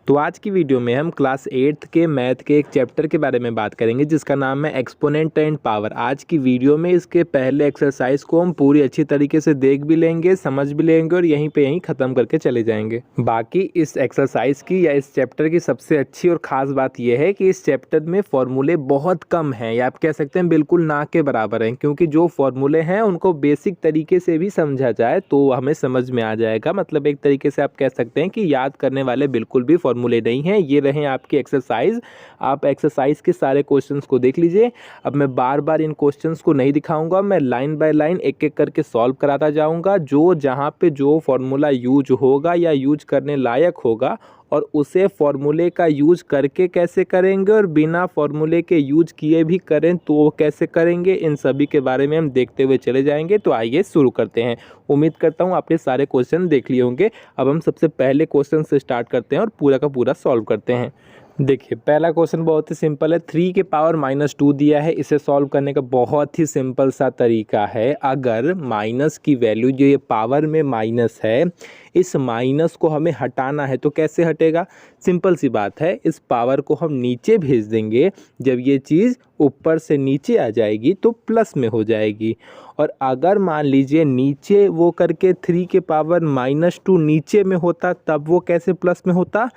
तो आज की वीडियो में हम क्लास 8th के मैथ के एक चैप्टर के बारे में बात करेंगे जिसका नाम है एक्सपोनेंट एंड पावर। आज की वीडियो में इसके पहले एक्सरसाइज को हम पूरी अच्छी तरीके से देख भी लेंगे, समझ भी लेंगे और यहीं ख़त्म करके चले जाएंगे। बाकी इस एक्सरसाइज की या इस चैप्टर की सबसे अच्छी और ख़ास बात यह है कि इस चैप्टर में फॉर्मूले बहुत कम हैं या आप कह सकते हैं बिल्कुल ना के बराबर हैं, क्योंकि जो फॉर्मूले हैं उनको बेसिक तरीके से भी समझा जाए तो हमें समझ में आ जाएगा। मतलब एक तरीके से आप कह सकते हैं कि याद करने वाले बिल्कुल भी फॉर्मूले नहीं हैं। ये रहे आपकी एक्सरसाइज। आप एक्सरसाइज के सारे क्वेश्चंस को देख लीजिए। अब मैं बार बार इन क्वेश्चंस को नहीं दिखाऊंगा, मैं लाइन बाय लाइन एक एक करके सॉल्व कराता जाऊंगा। जो जहां पे जो फॉर्मूला यूज होगा या यूज करने लायक होगा और उसे फॉर्मूले का यूज करके कैसे करेंगे और बिना फॉर्मूले के यूज किए भी करें तो वो कैसे करेंगे, इन सभी के बारे में हम देखते हुए चले जाएंगे। तो आइए शुरू करते हैं। उम्मीद करता हूँ आपने सारे क्वेश्चन देख लिए होंगे। अब हम सबसे पहले क्वेश्चन से स्टार्ट करते हैं और पूरा का पूरा सॉल्व करते हैं। देखिए पहला क्वेश्चन बहुत ही सिंपल है। 3 के पावर -2 दिया है। इसे सॉल्व करने का बहुत ही सिंपल सा तरीका है। अगर माइनस की वैल्यू जो ये पावर में माइनस है, इस माइनस को हमें हटाना है तो कैसे हटेगा? सिंपल सी बात है, इस पावर को हम नीचे भेज देंगे। जब ये चीज़ ऊपर से नीचे आ जाएगी तो प्लस में हो जाएगी। और अगर मान लीजिए नीचे वो करके 3 के पावर -2 नीचे में होता तब वो कैसे प्लस में होता?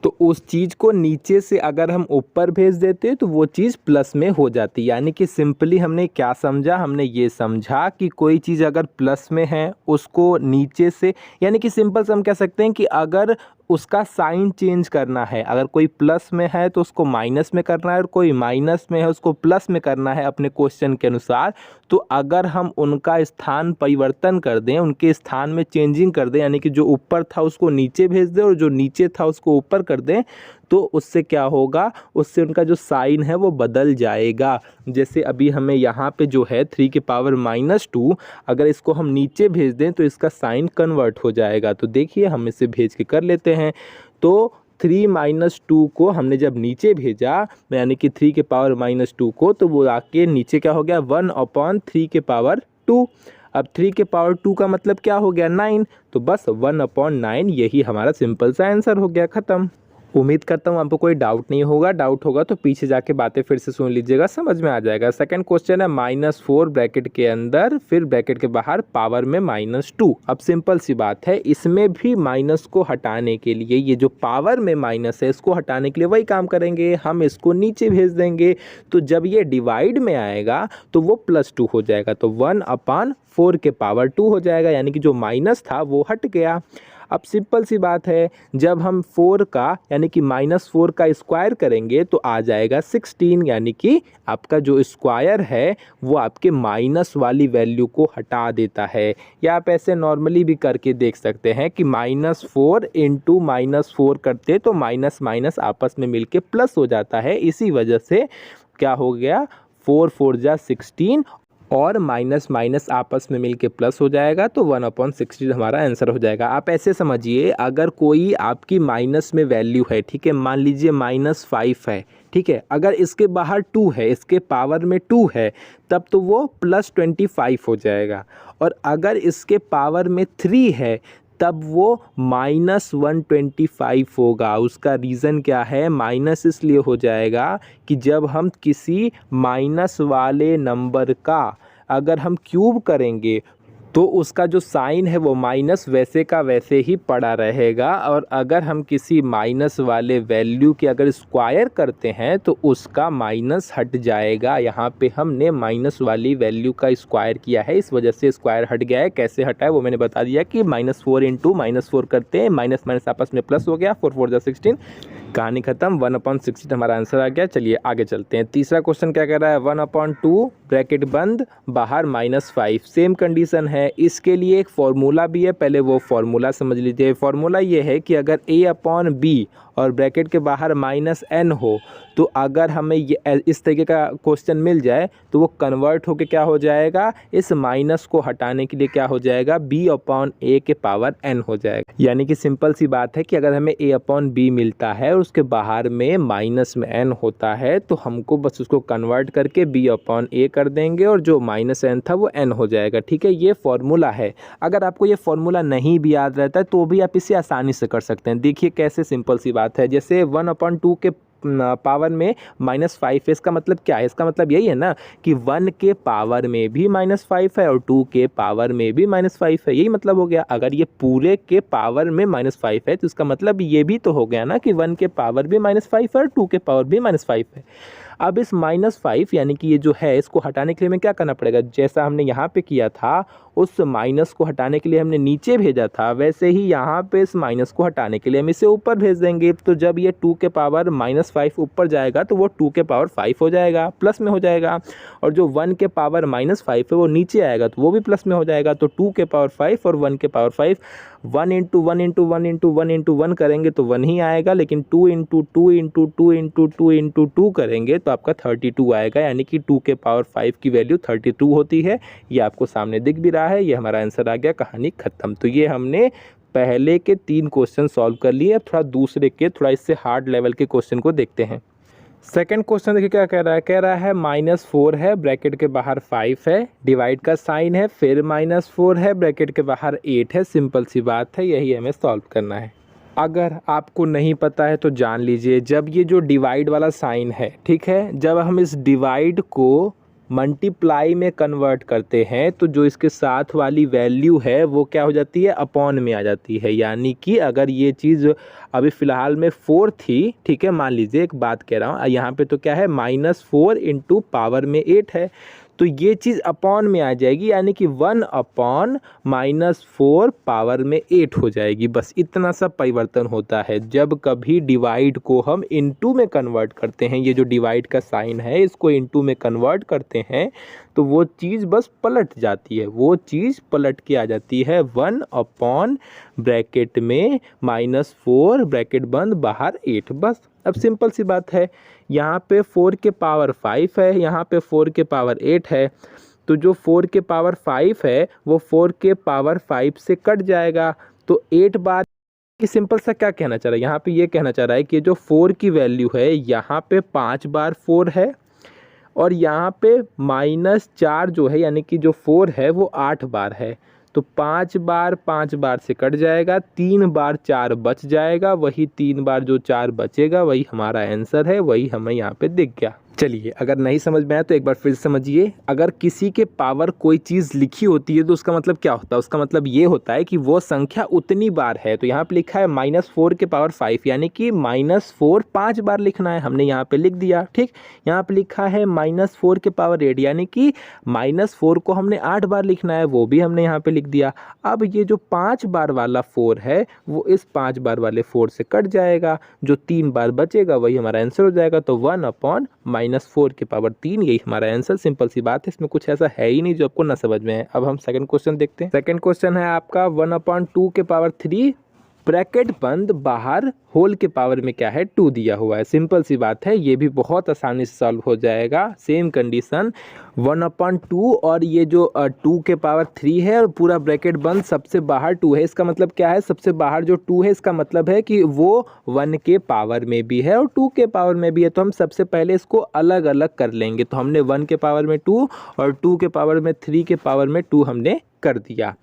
तो उस चीज़ को नीचे से अगर हम ऊपर भेज देते तो वो चीज़ प्लस में हो जाती। यानी कि सिंपली हमने क्या समझा? हमने ये समझा कि कोई चीज़ अगर प्लस में है उसको नीचे से, यानी कि सिंपल से हम कह सकते हैं कि अगर उसका साइन चेंज करना है, अगर कोई प्लस में है तो उसको माइनस में करना है और कोई माइनस में है उसको प्लस में करना है अपने क्वेश्चन के अनुसार। तो अगर हम उनका स्थान परिवर्तन कर दें, उनके स्थान में चेंजिंग कर दें, यानी कि जो ऊपर था उसको नीचे भेज दें और जो नीचे था उसको ऊपर कर दें, तो उससे क्या होगा? उससे उनका जो साइन है वो बदल जाएगा। जैसे अभी हमें यहाँ पे जो है 3 के पावर -2, अगर इसको हम नीचे भेज दें तो इसका साइन कन्वर्ट हो जाएगा। तो देखिए हम इसे भेज के कर लेते हैं। तो 3 - 2 को हमने जब नीचे भेजा, यानी कि 3 के पावर -2 को, तो वो आके नीचे क्या हो गया? 1/3 के पावर 2। अब 3 के पावर 2 का मतलब क्या हो गया? 9। तो बस 1/9 यही हमारा सिंपल सा आंसर हो गया, ख़त्म। उम्मीद करता हूँ आपको कोई डाउट नहीं होगा। डाउट होगा तो पीछे जाके बातें फिर से सुन लीजिएगा, समझ में आ जाएगा। सेकंड क्वेश्चन है -4 ब्रैकेट के अंदर फिर ब्रैकेट के बाहर पावर में -2। अब सिंपल सी बात है, इसमें भी माइनस को हटाने के लिए, ये जो पावर में माइनस है इसको हटाने के लिए वही काम करेंगे, हम इसको नीचे भेज देंगे। तो जब ये डिवाइड में आएगा तो वो +2 हो जाएगा। तो 1/4 के पावर 2 हो जाएगा, यानी कि जो माइनस था वो हट गया। अब सिंपल सी बात है, जब हम 4 का यानी कि -4 का स्क्वायर करेंगे तो आ जाएगा 16, यानी कि आपका जो स्क्वायर है वो आपके माइनस वाली वैल्यू को हटा देता है। या आप ऐसे नॉर्मली भी करके देख सकते हैं कि -4 × -4 करते तो माइनस माइनस आपस में मिलके प्लस हो जाता है। इसी वजह से क्या हो गया? 4 4 जा 16 और माइनस माइनस आपस में मिलके प्लस हो जाएगा, तो 1/16 हमारा आंसर हो जाएगा। आप ऐसे समझिए, अगर कोई आपकी माइनस में वैल्यू है, ठीक है, मान लीजिए -5 है, ठीक है, अगर इसके बाहर 2 है, इसके पावर में 2 है, तब तो वो +25 हो जाएगा। और अगर इसके पावर में 3 है तब वो -125 होगा। उसका रीज़न क्या है? माइनस इसलिए हो जाएगा कि जब हम किसी माइनस वाले नंबर का अगर हम क्यूब करेंगे तो उसका जो साइन है वो माइनस वैसे का वैसे ही पड़ा रहेगा। और अगर हम किसी माइनस वाले वैल्यू के अगर स्क्वायर करते हैं तो उसका माइनस हट जाएगा। यहाँ पे हमने माइनस वाली वैल्यू का स्क्वायर किया है, इस वजह से स्क्वायर हट गया है। कैसे हटा है वो मैंने बता दिया कि -4 × -4 करते हैं, माइनस माइनस आपस में प्लस हो गया, 4 4 जा 16, कहानी खत्म। 1/16 हमारा आंसर आ गया। चलिए आगे चलते हैं। तीसरा क्वेश्चन क्या कह रहा है? 1/2 ब्रैकेट बंद बाहर -5। सेम कंडीशन है। इसके लिए एक फॉर्मूला भी है, पहले वो फॉर्मूला समझ लीजिए। फॉर्मूला ये है कि अगर A/B और ब्रैकेट के बाहर -n हो, तो अगर हमें ये इस तरीके का क्वेश्चन मिल जाए तो वो कन्वर्ट होके क्या हो जाएगा? इस माइनस को हटाने के लिए क्या हो जाएगा? B/A के पावर n हो जाएगा। यानी कि सिंपल सी बात है कि अगर हमें A/B मिलता है और उसके बाहर में माइनस में n होता है तो हमको बस उसको कन्वर्ट करके B/A कर देंगे और जो -n था वो n हो जाएगा। ठीक है, ये फॉर्मूला है, अगर आपको ये फॉर्मूला नहीं भी याद रहता है तो भी आप इसे आसानी से कर सकते हैं। देखिए कैसे, सिंपल सी बात है। जैसे 1/2 के पावर में -5 है, इसका मतलब क्या है? इसका मतलब यही है ना कि 1 के पावर में भी -5 है और 2 के पावर में भी -5 है, यही मतलब हो गया। अगर ये पूरे के पावर में -5 है तो इसका मतलब ये भी तो हो गया ना कि 1 के पावर भी -5 है और 2 के पावर भी -5 है। अब इस -5 यानी कि ये जो है इसको हटाने के लिए हमें क्या करना पड़ेगा? जैसा हमने यहाँ पे किया था, उस माइनस को हटाने के लिए हमने नीचे भेजा था, वैसे ही यहाँ पे इस माइनस को हटाने के लिए हम इसे ऊपर भेज देंगे। तो जब ये 2 के पावर -5 ऊपर जाएगा तो वो 2 के पावर 5 हो जाएगा, प्लस में हो जाएगा। और जो 1 के पावर -5 है वो नीचे आएगा तो वो भी प्लस में हो जाएगा। तो 2 के पावर 5 और 1 के पावर 5, 1 × 1 × 1 × 1 × 1 करेंगे तो 1 ही आएगा, लेकिन 2 × 2 × 2 × 2 × 2 करेंगे तो आपका 32 आएगा, यानी कि 2 के पावर 5 की वैल्यू 32 होती है। ये आपको सामने दिख भी रहा है। ये हमारा आंसर आ गया, कहानी खत्म। तो ये हमने पहले के 3 क्वेश्चन सॉल्व कर लिए। अब थोड़ा दूसरे के थोड़ा इससे हार्ड लेवल के क्वेश्चन को देखते हैं। सेकंड क्वेश्चन देखिए क्या कह रहा है। कह रहा है -4 है, ब्रैकेट के बाहर 5 है, डिवाइड का साइन है, फिर -4 है, ब्रैकेट के बाहर 8 है। सिंपल सी बात है, यही हमें सॉल्व करना है। अगर आपको नहीं पता है तो जान लीजिए, जब ये जो डिवाइड वाला साइन है, ठीक है, जब हम इस डिवाइड को मल्टीप्लाई में कन्वर्ट करते हैं तो जो इसके साथ वाली वैल्यू है वो क्या हो जाती है? अपॉन में आ जाती है। यानी कि अगर ये चीज़ अभी फ़िलहाल में 4 थी, ठीक है, मान लीजिए एक बात कह रहा हूँ, यहाँ पे तो क्या है -4 × पावर में 8 है, तो ये चीज़ अपॉन में आ जाएगी, यानी कि 1/-4 पावर में 8 हो जाएगी। बस इतना सा परिवर्तन होता है जब कभी डिवाइड को हम इनटू में कन्वर्ट करते हैं। ये जो डिवाइड का साइन है इसको इनटू में कन्वर्ट करते हैं तो वो चीज़ बस पलट जाती है, वो चीज़ पलट के आ जाती है 1/ ब्रैकेट में -4 ब्रैकेट बंद बाहर 8। बस अब सिंपल सी बात है, यहाँ पे 4 के पावर 5 है, यहाँ पे 4 के पावर 8 है, तो जो 4 के पावर 5 है वो 4 के पावर 5 से कट जाएगा। तो 8 बार कि सिंपल सा क्या कहना चाह रहा है यहाँ पे? ये कहना चाह रहा है कि जो 4 की वैल्यू है यहाँ पे 5 बार 4 है और यहाँ पे -4 जो है यानी कि जो 4 है वो 8 बार है। तो 5 बार 5 बार से कट जाएगा, 3 बार 4 बच जाएगा, वही 3 बार जो 4 बचेगा वही हमारा आंसर है, वही हमें यहाँ पे दिख गया। चलिए, अगर नहीं समझ में आया तो एक बार फिर समझिए। अगर किसी के पावर कोई चीज़ लिखी होती है तो उसका मतलब क्या होता है? उसका मतलब ये होता है कि वो संख्या उतनी बार है। तो यहाँ पे लिखा है -4 के पावर 5, यानी कि -4 5 बार लिखना है, हमने यहाँ पे लिख दिया। ठीक, यहाँ पे लिखा है -4 के पावर 8, यानी कि -4 को हमने 8 बार लिखना है, वो भी हमने यहाँ पे लिख दिया। अब ये जो 5 बार वाला 4 है वो इस 5 बार वाले 4 से कट जाएगा, जो 3 बार बचेगा वही हमारा आंसर हो जाएगा। तो 1/-4 के पावर 3, यही हमारा आंसर। सिंपल सी बात है, इसमें कुछ ऐसा है ही नहीं जो आपको ना समझ में है। अब हम सेकंड क्वेश्चन देखते हैं। सेकंड क्वेश्चन है आपका 1/2 के पावर 3, ब्रैकेट बंद बाहर होल के पावर में क्या है? 2 दिया हुआ है। सिंपल सी बात है, ये भी बहुत आसानी से सॉल्व हो जाएगा। सेम कंडीशन 1/2 और ये जो 2 के पावर 3 है और पूरा ब्रैकेट बंद, सबसे बाहर 2 है। इसका मतलब क्या है? सबसे बाहर जो 2 है इसका मतलब है कि वो 1 के पावर में भी है और 2 के पावर में भी है। तो हम सबसे पहले इसको अलग अलग कर लेंगे। तो हमने 1 के पावर में 2 और 2 के पावर में 3 के पावर में 2 हमने कर दिया।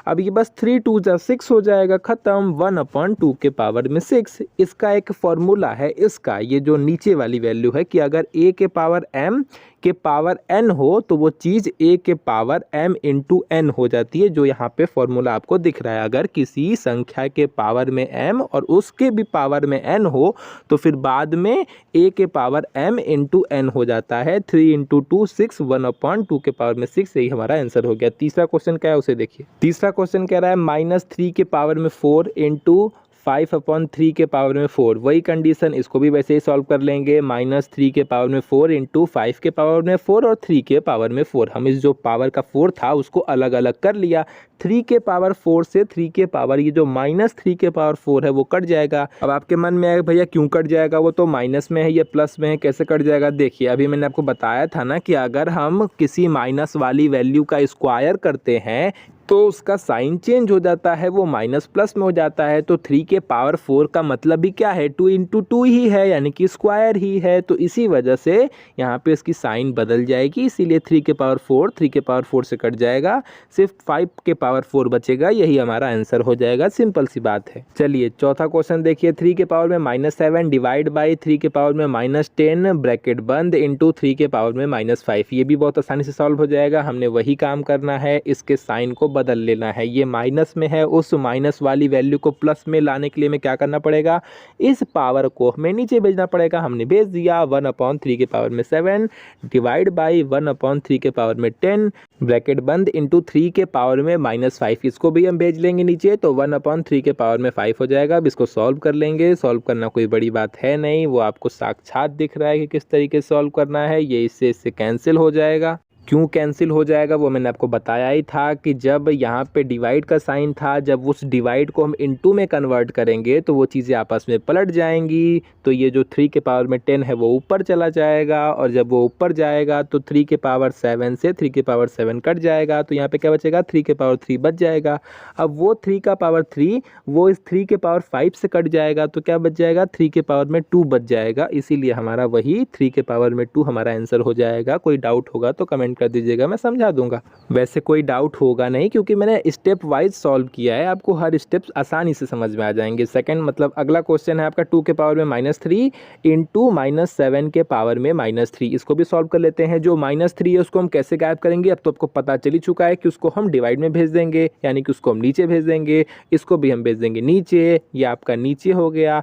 अब ये बस 3 2 जा 6 हो जाएगा, ख़त्म। 1/2 के पावर में 6, इसका एक फॉर्मूला है। इसका ये जो नीचे वाली वैल्यू है कि अगर a के पावर m के पावर n हो तो वो चीज़ a के पावर m × n हो जाती है, जो यहाँ पे फॉर्मूला आपको दिख रहा है। अगर किसी संख्या के पावर में m और उसके भी पावर में n हो तो फिर बाद में a के पावर m × n हो जाता है। 3 × 2 6, 1/2 के पावर में 6, यही हमारा आंसर हो गया। तीसरा क्वेश्चन क्या है उसे देखिए। तीसरा क्वेश्चन कह रहा है -3 के पावर में 4 × 5/3 के पावर में 4। वही कंडीशन, इसको भी वैसे ही सॉल्व कर लेंगे। -3 के पावर में 4 × 5 के पावर में 4 और 3 के पावर में 4। हम इस जो पावर का 4 था उसको अलग अलग कर लिया। 3 के पावर 4 से 3 के पावर ये जो -3 के पावर 4 है वो कट जाएगा। अब आपके मन में आएगा भैया क्यों कट जाएगा, वो तो माइनस में है या प्लस में है, कैसे कट जाएगा? देखिए, अभी मैंने आपको बताया था ना कि अगर हम किसी माइनस वाली वैल्यू का स्क्वायर करते हैं तो उसका साइन चेंज हो जाता है, वो माइनस प्लस में हो जाता है। तो 3 के पावर 4 का मतलब भी क्या है, 2 इंटू 2 ही है, यानी कि स्क्वायर ही है। तो इसी वजह से यहाँ पे इसकी साइन बदल जाएगी, इसीलिए 3 के पावर 4 3 के पावर 4 से कट जाएगा, सिर्फ 5 के पावर 4 बचेगा। यही हमारा आंसर हो जाएगा, सिंपल सी बात है। चलिए चौथा क्वेश्चन देखिए, 3 के पावर में -7 डिवाइड बाई 3 के पावर में -10 ब्रैकेट बंद इंटू 3 के पावर में -5। ये भी बहुत आसानी से सॉल्व हो जाएगा। हमने वही काम करना है, इसके साइन को बदल लेना है। ये माइनस में है, उस माइनस वाली वैल्यू को प्लस में लाने के लिए हमें क्या करना पड़ेगा, इस पावर को हमें नीचे भेजना पड़ेगा। हमने भेज दिया 1/3 के पावर में 7 डिवाइड बाई 1/3 के पावर में 10 ब्रैकेट बंद इंटू 3 के पावर में -5। इसको भी हम भेज लेंगे नीचे, तो 1/3 के पावर में 5 हो जाएगा। अब इसको सॉल्व कर लेंगे। सॉल्व करना कोई बड़ी बात है नहीं, वो आपको साक्षात दिख रहा है कि किस तरीके से सॉल्व करना है। ये इससे कैंसिल हो जाएगा। क्यों कैंसिल हो जाएगा वो मैंने आपको बताया ही था कि जब यहाँ पे डिवाइड का साइन था, जब उस डिवाइड को हम इनटू में कन्वर्ट करेंगे तो वो चीज़ें आपस में पलट जाएंगी। तो ये जो 3 के पावर में 10 है वो ऊपर चला जाएगा, और जब वो ऊपर जाएगा तो 3 के पावर 7 से 3 के पावर 7 कट जाएगा। तो यहाँ पे क्या बचेगा, 3 के पावर 3 बच जाएगा। अब वो 3 का पावर 3 वो इस 3 के पावर 5 से कट जाएगा, तो क्या बच जाएगा, 3 के पावर में 2 बच जाएगा। इसीलिए हमारा वही 3 के पावर में 2 हमारा आंसर हो जाएगा। कोई डाउट होगा तो कमेंट कर दीजिएगा, मैं समझा दूंगा। वैसे कोई डाउट होगा नहीं, क्योंकि मैंने स्टेप वाइज सॉल्व किया है, आपको हर स्टेप आसानी से समझ में आ जाएंगे। सेकंड मतलब अगला क्वेश्चन है आपका 2 के पावर में -3 इंटू -7 के पावर में -3। इसको भी सॉल्व कर लेते हैं। जो -3 है उसको हम कैसे गायब करेंगे, अब तो आपको पता चल ही चुका है कि उसको हम डिवाइड में भेज देंगे, यानी कि उसको हम नीचे भेज देंगे। इसको भी हम भेज देंगे नीचे, ये आपका नीचे हो गया।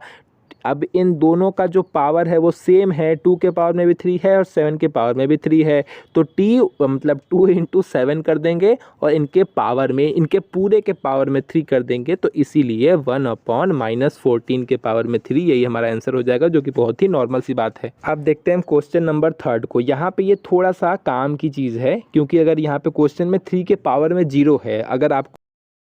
अब इन दोनों का जो पावर है वो सेम है, 2 के पावर में भी 3 है और 7 के पावर में भी 3 है। तो t मतलब 2 इंटू 7 कर देंगे, और इनके पावर में, इनके पूरे के पावर में 3 कर देंगे। तो इसीलिए 1/-14 के पावर में 3, यही हमारा आंसर हो जाएगा, जो कि बहुत ही नॉर्मल सी बात है। अब देखते हैं क्वेश्चन नंबर 3 को। यहाँ पे ये थोड़ा सा काम की चीज़ है, क्योंकि अगर यहाँ पे क्वेश्चन में 3 के पावर में 0 है, अगर आप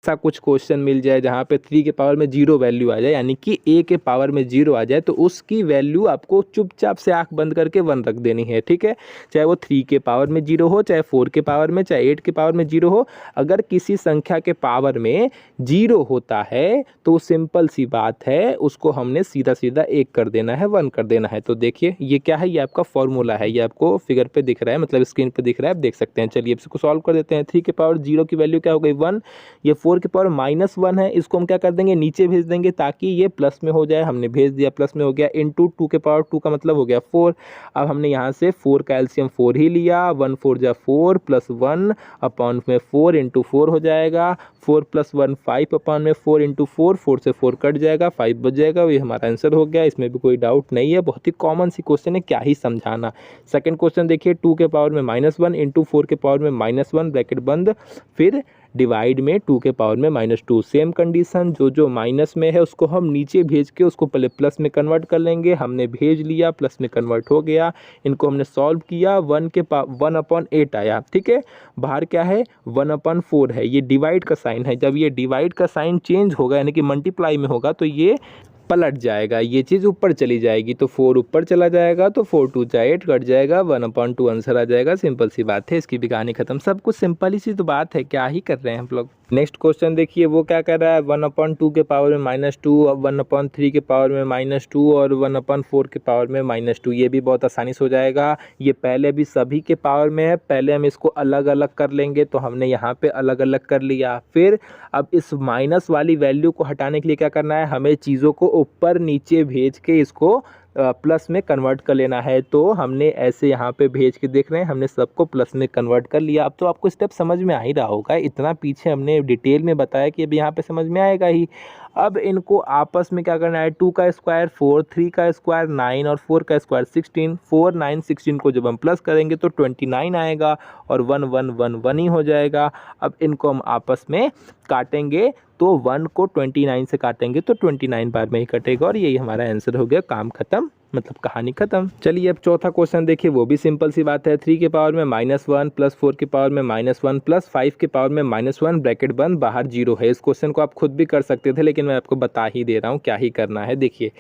ऐसा कुछ क्वेश्चन मिल जाए जहाँ पे 3 के पावर में 0 वैल्यू आ जाए, यानी कि a के पावर में 0 आ जाए, तो उसकी वैल्यू आपको चुपचाप से आंख बंद करके 1 रख देनी है, ठीक है। चाहे वो 3 के पावर में 0 हो, चाहे 4 के पावर में, चाहे 8 के पावर में 0 हो। अगर किसी संख्या के पावर में 0 होता है तो सिंपल सी बात है, उसको हमने सीधा सीधा 1 कर देना है, 1 कर देना है। तो देखिए ये क्या है, ये आपका फॉर्मूला है, ये आपको फिगर पे दिख रहा है, मतलब स्क्रीन पे दिख रहा है, आप देख सकते हैं। चलिए इसको सॉल्व कर देते हैं। 3 के पावर 0 की वैल्यू क्या हो गई, 1। ये 4 के पावर -1 है, इसको हम क्या कर देंगे, नीचे भेज देंगे ताकि ये प्लस में हो जाए। हमने भेज दिया, प्लस में हो गया। इंटू 2 के पावर 2 का मतलब हो गया 4। अब हमने यहाँ से 4 का एलसीएम 4 ही लिया, 1 4 जा 4 प्लस 1 अपॉन में 4 इंटू 4 हो जाएगा। 4 + 1 5 अपॉन में 4 इंटू 4, 4 से 4 कट जाएगा, 5 बच जाएगा। ये हमारा आंसर हो गया, इसमें भी कोई डाउट नहीं है, बहुत ही कॉमन सी क्वेश्चन है, क्या ही समझाना। सेकंड क्वेश्चन देखिए, 2 के पावर में -1 इंटू 4 के पावर में -1 ब्रैकेट बंद, फिर डिवाइड में 2 के पावर में -2। सेम कंडीशन, जो माइनस में है उसको हम नीचे भेज के उसको पहले प्लस में कन्वर्ट कर लेंगे। हमने भेज लिया, प्लस में कन्वर्ट हो गया। इनको हमने सॉल्व किया, 1/8 आया, ठीक है। बाहर क्या है, 1/4 है, ये डिवाइड का साइन है। जब ये डिवाइड का साइन चेंज होगा, यानी कि मल्टीप्लाई में होगा, तो ये पलट जाएगा, ये चीज़ ऊपर चली जाएगी। तो 4 ऊपर चला जाएगा, तो 4 2 जा 8 कट जाएगा, 1/2 आंसर आ जाएगा। सिंपल सी बात है, इसकी भी कहानी खत्म। सब कुछ सिंपल ही सी तो बात है, क्या ही कर रहे हैं हम लोग। नेक्स्ट क्वेश्चन देखिए, वो क्या कर रहा है, 1/2 के पावर में -2, अब 1/3 के पावर में -2 और 1/4 के पावर में -2। ये भी बहुत आसानी से हो जाएगा। ये पहले भी सभी के पावर में है, पहले हम इसको अलग अलग कर लेंगे, तो हमने यहाँ पे अलग अलग कर लिया। फिर अब इस माइनस वाली वैल्यू को हटाने के लिए क्या करना है, हमें चीज़ों को ऊपर नीचे भेज के इसको प्लस में कन्वर्ट कर लेना है। तो हमने ऐसे यहाँ पे भेज के देख रहे हैं, हमने सबको प्लस में कन्वर्ट कर लिया। अब तो आपको स्टेप समझ में आ ही रहा होगा, इतना पीछे हमने डिटेल में बताया कि अब यहाँ पे समझ में आएगा ही। अब इनको आपस में क्या करना है, 2 का स्क्वायर 4, 3 का स्क्वायर 9 और 4 का स्क्वायर 16। 4 9 16 को जब हम प्लस करेंगे तो 29 आएगा, और 1 1 1 1 ही हो जाएगा। अब इनको हम आपस में काटेंगे, तो 1 को 29 से काटेंगे तो 29 बार में ही कटेगा, और यही हमारा आंसर हो गया। काम खत्म, मतलब कहानी खत्म। चलिए अब चौथा क्वेश्चन देखिए, वो भी सिंपल सी बात है। 3 के पावर में -1 प्लस 4 के पावर में -1 प्लस 5 के पावर में -1 ब्रैकेट बंद, बाहर 0 है। इस क्वेश्चन को आप खुद भी कर सकते थे, लेकिन मैं आपको बता ही दे रहा हूँ क्या ही करना है। देखिए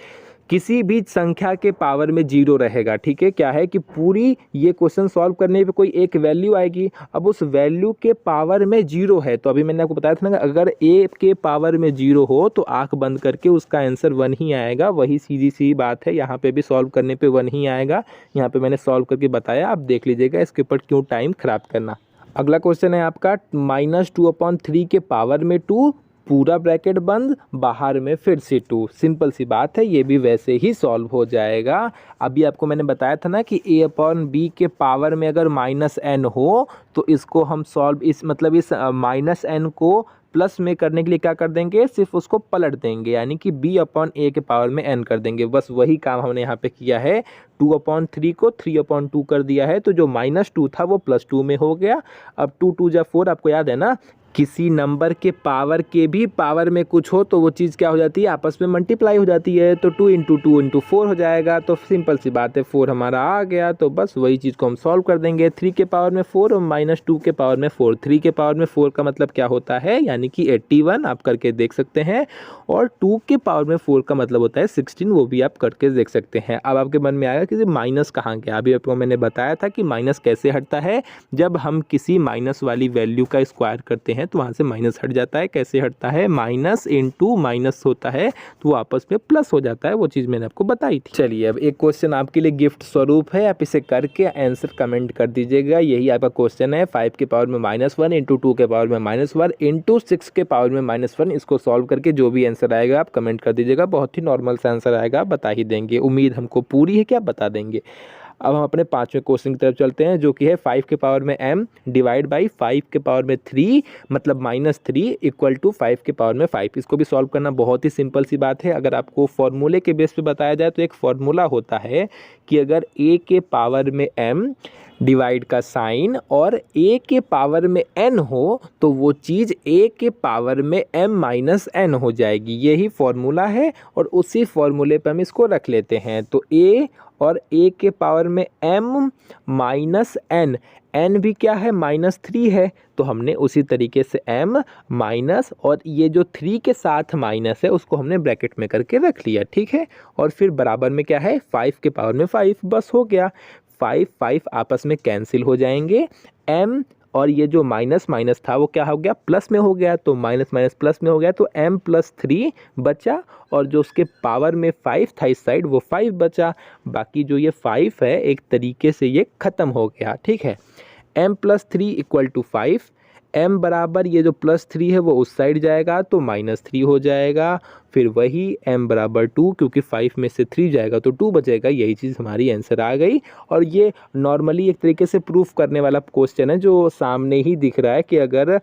किसी भी संख्या के पावर में 0 रहेगा। ठीक है, क्या है कि पूरी ये क्वेश्चन सॉल्व करने पे कोई एक वैल्यू आएगी, अब उस वैल्यू के पावर में 0 है, तो अभी मैंने आपको बताया था ना, अगर a के पावर में 0 हो तो आंख बंद करके उसका आंसर 1 ही आएगा। वही सीधी सी बात है, यहाँ पे भी सॉल्व करने पे 1 ही आएगा। यहाँ पे मैंने सॉल्व करके बताया, आप देख लीजिएगा, इसके ऊपर क्यों टाइम खराब करना। अगला क्वेश्चन है आपका -2/3 के पावर में 2, पूरा ब्रैकेट बंद, बाहर में फिर से 2। सिंपल सी बात है, ये भी वैसे ही सॉल्व हो जाएगा। अभी आपको मैंने बताया था ना कि a/b के पावर में अगर -n हो तो इसको हम सॉल्व, इस मतलब इस -n को प्लस में करने के लिए क्या कर देंगे, सिर्फ उसको पलट देंगे, यानी कि b/a के पावर में n कर देंगे। बस वही काम हमने यहाँ पे किया है, 2/3 को 3/2 कर दिया है, तो जो -2 था वो +2 में हो गया। अब 2 2 जा 4, आपको याद है ना, किसी नंबर के पावर के भी पावर में कुछ हो तो वो चीज़ क्या हो जाती है, आपस में मल्टीप्लाई हो जाती है, तो 2 × 2 × 4 हो जाएगा। तो सिंपल सी बात है, 4 हमारा आ गया, तो बस वही चीज़ को हम सॉल्व कर देंगे। 3 के पावर में 4 और -2 के पावर में 4, 3 के पावर में 4 का मतलब क्या होता है, यानी कि 81, आप करके देख सकते हैं, और 2 के पावर में 4 का मतलब होता है 16, वो भी आप करके देख सकते हैं। अब आपके मन में आएगा कि माइनस कहाँ गया, अभी आपको मैंने बताया था कि माइनस कैसे हटता है, जब हम किसी माइनस वाली वैल्यू का स्क्वायर करते हैं तो वहाँ से माइनस हट जाता है। कैसे हटता है, माइनस इंटू माइनस होता है तो वो आपस में प्लस हो जाता है, वो चीज़ मैंने आपको बताई थी। चलिए, अब एक क्वेश्चन आपके लिए गिफ्ट स्वरूप है, आप इसे करके आंसर कमेंट कर दीजिएगा। यही आपका क्वेश्चन है, 5 के पावर में -1 इंटू 2 के पावर में -1 इंटू 6 के पावर में -1। इसको सॉल्व करके जो भी आंसर आएगा आप कमेंट कर दीजिएगा। बहुत ही नॉर्मल सा आंसर आएगा, बता ही देंगे, उम्मीद हमको पूरी है कि आप बता देंगे। अब हम अपने 5वें क्वेश्चन की तरफ चलते हैं, जो कि है 5 के पावर में m डिवाइड बाई 5 के पावर में 3, मतलब -3 इक्वल टू 5 के पावर में 5। इसको भी सॉल्व करना बहुत ही सिंपल सी बात है। अगर आपको फॉर्मूले के बेस पे बताया जाए तो एक फॉर्मूला होता है कि अगर a के पावर में m डिवाइड का साइन और a के पावर में n हो तो वो चीज़ a के पावर में m-n हो जाएगी। यही फॉर्मूला है और उसी फॉर्मूले पे हम इसको रख लेते हैं। तो a और a के पावर में m-n, n भी क्या है, -3 है, तो हमने उसी तरीके से m माइनस और ये जो 3 के साथ माइनस है उसको हमने ब्रैकेट में करके रख लिया। ठीक है, और फिर बराबर में क्या है, 5 के पावर में 5, बस हो गया। 5 5 आपस में कैंसिल हो जाएंगे, m और ये जो माइनस माइनस था वो क्या हो गया, प्लस में हो गया, तो माइनस माइनस प्लस में हो गया, तो m+3 बचा, और जो उसके पावर में 5 था इस साइड वो 5 बचा। बाकी जो ये 5 है एक तरीके से ये ख़त्म हो गया। ठीक है, m+3 = 5, m बराबर ये जो +3 है वो उस साइड जाएगा तो -3 हो जाएगा। फिर वही m बराबर 2, क्योंकि 5 में से 3 जाएगा तो 2 बचेगा। यही चीज़ हमारी आंसर आ गई। और ये नॉर्मली एक तरीके से प्रूफ करने वाला क्वेश्चन है, जो सामने ही दिख रहा है कि अगर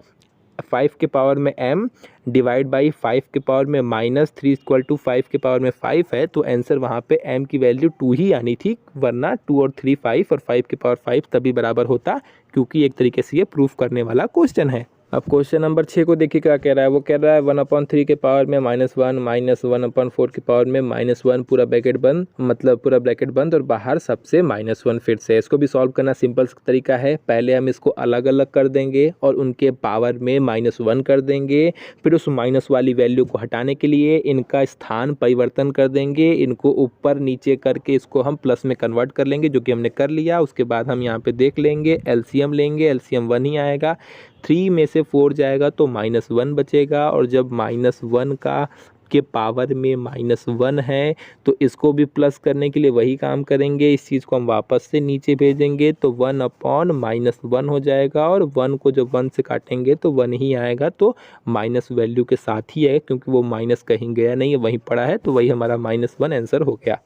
5 के पावर में m डिवाइड बाई 5 के पावर में -3 = 5 के पावर में 5 है, तो आंसर वहाँ पे m की वैल्यू 2 ही आनी थी, वरना 2 और 3 5 और 5 के पावर 5 तभी बराबर होता, क्योंकि एक तरीके से ये प्रूफ करने वाला क्वेश्चन है। अब क्वेश्चन नंबर 6 को देखिए क्या कह रहा है। वो कह रहा है 1/3 के पावर में -1 माइनस 1/4 के पावर में -1, पूरा ब्रैकेट बंद, मतलब पूरा ब्रैकेट बंद और बाहर सबसे -1 फिर से। इसको भी सॉल्व करना सिंपल तरीका है, पहले हम इसको अलग अलग कर देंगे और उनके पावर में -1 कर देंगे। फिर उस माइनस वाली वैल्यू को हटाने के लिए इनका स्थान परिवर्तन कर देंगे, इनको ऊपर नीचे करके इसको हम प्लस में कन्वर्ट कर लेंगे, जो कि हमने कर लिया। उसके बाद हम यहाँ पे देख लेंगे, एलसीएम लेंगे, एलसीएम 1 ही आएगा। 3 में से 4 जाएगा तो -1 बचेगा, और जब -1 का के पावर में -1 है तो इसको भी प्लस करने के लिए वही काम करेंगे, इस चीज़ को हम वापस से नीचे भेजेंगे तो 1/-1 हो जाएगा, और 1 को जब 1 से काटेंगे तो 1 ही आएगा, तो माइनस वैल्यू के साथ ही है, क्योंकि वो माइनस कहीं गया नहीं है, वहीं पड़ा है, तो वही हमारा -1 आंसर हो गया।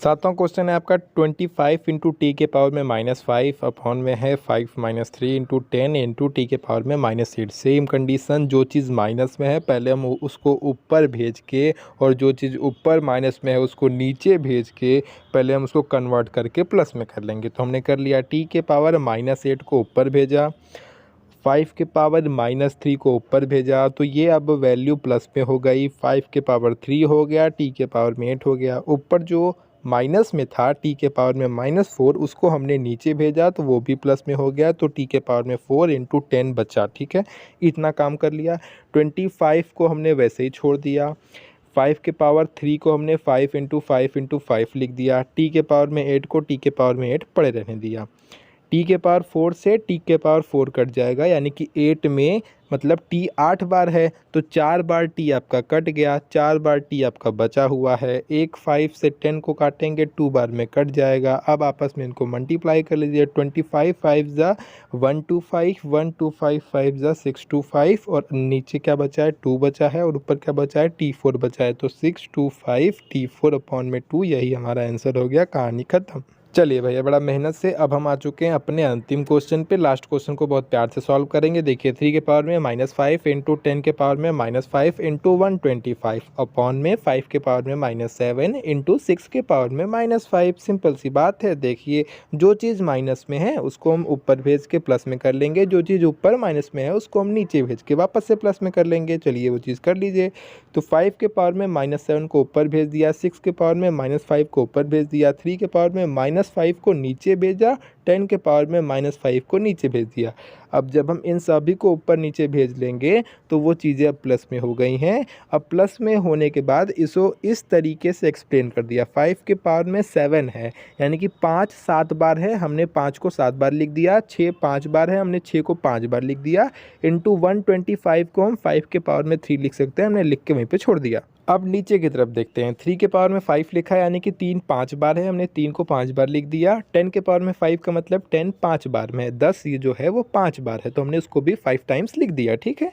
7वां क्वेश्चन है आपका 25 × t के पावर में -5 अपॉन में है 5 - 3 × 10 × t के पावर में -8। सेम कंडीशन, जो चीज़ माइनस में है पहले हम उसको ऊपर भेज के, और जो चीज़ ऊपर माइनस में है उसको नीचे भेज के पहले हम उसको कन्वर्ट करके प्लस में कर लेंगे। तो हमने कर लिया, t के पावर -8 को ऊपर भेजा, 5 के पावर -3 को ऊपर भेजा, तो ये अब वैल्यू प्लस में हो गई। 5 के पावर 3 हो गया, t के पावर में 8 हो गया। ऊपर जो माइनस में था t के पावर में -4, उसको हमने नीचे भेजा तो वो भी प्लस में हो गया, तो t के पावर में 4 × 10 बचा। ठीक है, इतना काम कर लिया। 25 को हमने वैसे ही छोड़ दिया, 5 के पावर 3 को हमने 5 इंटू 5 इंटू 5 लिख दिया। टी के पावर में 8 को टी के पावर में 8 पड़े रहने दिया। टी के पावर 4 से टी के पावर 4 कट जाएगा, यानी कि 8 में मतलब टी 8 बार है तो 4 बार टी आपका कट गया, 4 बार टी आपका बचा हुआ है। एक 5 से 10 को काटेंगे 2 बार में कट जाएगा। अब आपस में इनको मल्टीप्लाई कर लीजिए। 25 5 ज़ा 125, 125 5 ज़ा 625 और नीचे क्या बचा है 2 बचा है और ऊपर क्या बचा है T4 बचा है। तो 625 T4 अपॉन में 2, यही हमारा आंसर हो गया। कहानी खत्म। चलिए भैया, बड़ा मेहनत से अब हम आ चुके हैं अपने अंतिम क्वेश्चन पे। लास्ट क्वेश्चन को बहुत प्यार से सॉल्व करेंगे। देखिए 3 के पावर में -5 इंटू 10 के पावर में -5 इंटू 125 अपॉन में 5 के पावर में -7 इंटू 6 के पावर में -5। सिंपल सी बात है। देखिए जो चीज़ माइनस में है उसको हम ऊपर भेज के प्लस में कर लेंगे, जो चीज़ ऊपर माइनस में है उसको हम नीचे भेज के वापस से प्लस में कर लेंगे। चलिए वो चीज़ कर लीजिए। तो 5 के पावर में -7 को ऊपर भेज दिया, 6 के पावर में -5 को ऊपर भेज दिया, 3 के पावर में -5 को नीचे भेजा, 10 के पावर में -5 को नीचे भेज दिया। अब जब हम इन सभी को ऊपर नीचे भेज लेंगे तो वो चीज़ें अब प्लस में हो गई हैं। अब प्लस में होने के बाद इसको इस तरीके से एक्सप्लेन कर दिया। 5 के पावर में 7 है, यानी कि 5 7 बार है, हमने 5 को 7 बार लिख दिया। 6 5 बार है, हमने 6 को 5 बार लिख दिया। इंटू 125 को हम 5 के पावर में 3 लिख सकते हैं, हमने लिख के वहीं पे छोड़ दिया। अब नीचे की तरफ देखते हैं। 3 के पावर में 5 लिखा है, यानी कि 3 5 बार है, हमने 3 को 5 बार लिख दिया। 10 के पावर में 5 का मतलब 10 5 बार में है, 10 ये जो है वो 5 बार है, तो हमने उसको भी 5 टाइम्स लिख दिया। ठीक है।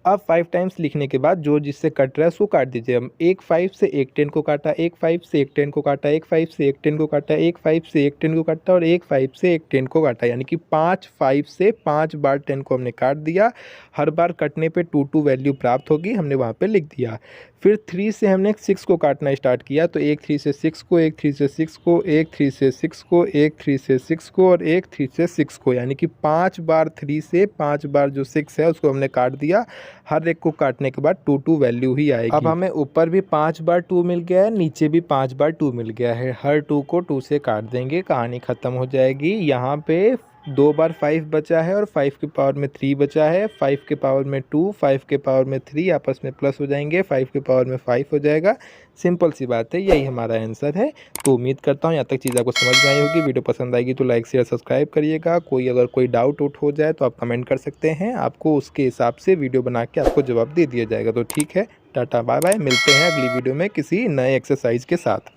अब 5 टाइम्स लिखने के बाद जो जिससे कट रहा है उसको काट दीजिए। हम एक 5 से एक 10 को काटा, एक 5 से एक 10 को काटा, एक 5 से एक 10 को काटा, एक 5 से एक 10 को काटा और एक 5 से एक 10 को काटा, यानी कि 5 से 5 बार 10 को हमने काट दिया। हर बार कटने पे 2 वैल्यू प्राप्त होगी, हमने वहाँ पे लिख दिया। फिर 3 से हमने 6 को काटना स्टार्ट किया, तो एक 3 से 6 को, एक 3 से 6 को, एक 3 से 6 को, एक 3 से 6 को और एक 3 से 6 को, यानी कि 5 बार 3 से 5 बार जो 6 है उसको हमने काट दिया। हर एक को काटने के बाद 2 वैल्यू ही आएगी। अब हमें ऊपर भी 5 बार 2 मिल गया है, नीचे भी 5 बार 2 मिल गया है। हर 2 को 2 से काट देंगे, कहानी ख़त्म हो जाएगी। यहाँ पे 2 बार 5 बचा है और 5 के पावर में 3 बचा है। 5 के पावर में 2, 5 के पावर में 3 आपस में प्लस हो जाएंगे, 5 के पावर में 5 हो जाएगा। सिंपल सी बात है, यही हमारा आंसर है। तो उम्मीद करता हूँ यहाँ तक चीज़ आपको समझ में आई होगी। वीडियो पसंद आएगी तो लाइक शेयर सब्सक्राइब करिएगा। अगर कोई डाउट हो जाए तो आप कमेंट कर सकते हैं, आपको उसके हिसाब से वीडियो बना के आपको जवाब दे दिया जाएगा। तो ठीक है, टाटा बाय बाय, मिलते हैं अगली वीडियो में किसी नए एक्सरसाइज के साथ।